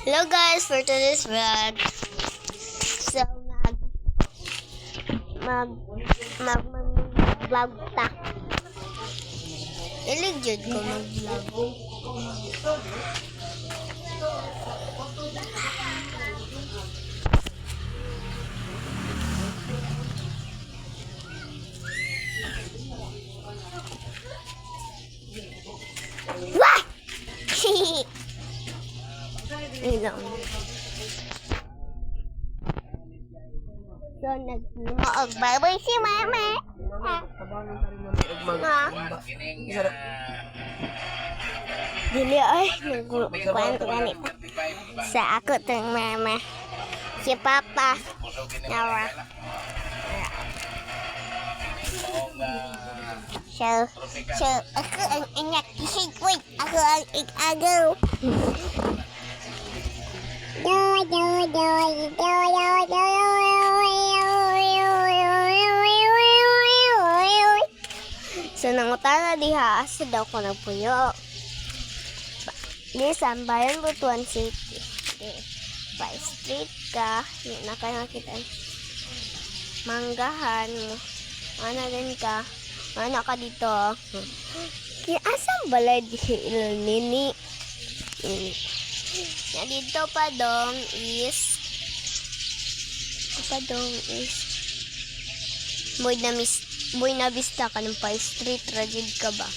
Hello guys, for today's vlog. So mag-vlog ta. Ilig ko mag-vlog. Wah! Ilang. So, naglumaog-babay si mama. Dili ay, nagkuhan ko ganit. Sa ako tong mama. Si papa. Nawa. So, ako ang anak kisig-wig. Ako ang ig-agaw. So, nangutana diha, asa daw ko nagpuyo. Di, sambayan Butuan City. Di, pa street ka, na kayo nakita. Manggahan mo. Mana din ka. Mana ka dito. Kaya asang balay di nini. Na dito padong is Buena Vista ka ng pa street rajid ka ba?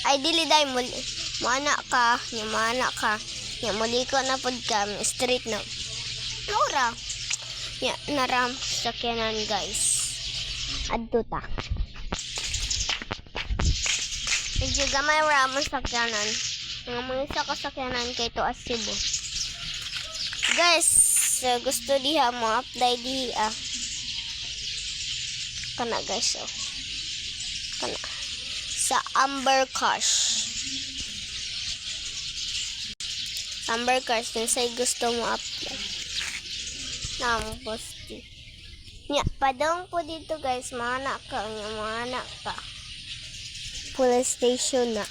Ay dili day mo anak ka, nya muli ko na pod ka street na. Ora. Ya naram sakyanan guys. Adto ta. Medyo gamay ramon sakyanan. Mga isa ka sakyanan kay to Cebu. Guys, gusto diha mo apply diha. Kana guys, oh. Kana sa Amber Cash. Amber Cash kung sa'y gusto mo apply. Posti. Nya, padong po dito guys, mga anak ka. Police station na.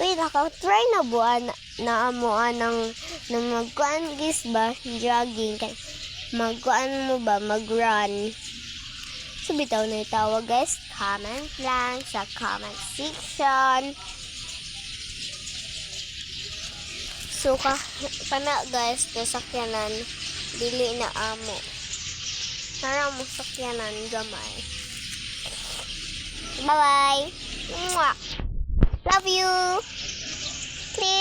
Uy, naka-try na buwan na amuan ng magkuhan guys ba, jogging. Magkuhan mo ba, mag-run. So, bitaw na itawag guys. Comment lang sa comment section. So, kana guys, kasakyanan, dili na amo. Tara mo sakyanan, gamay. Bye-bye. Mwah. Love you. Please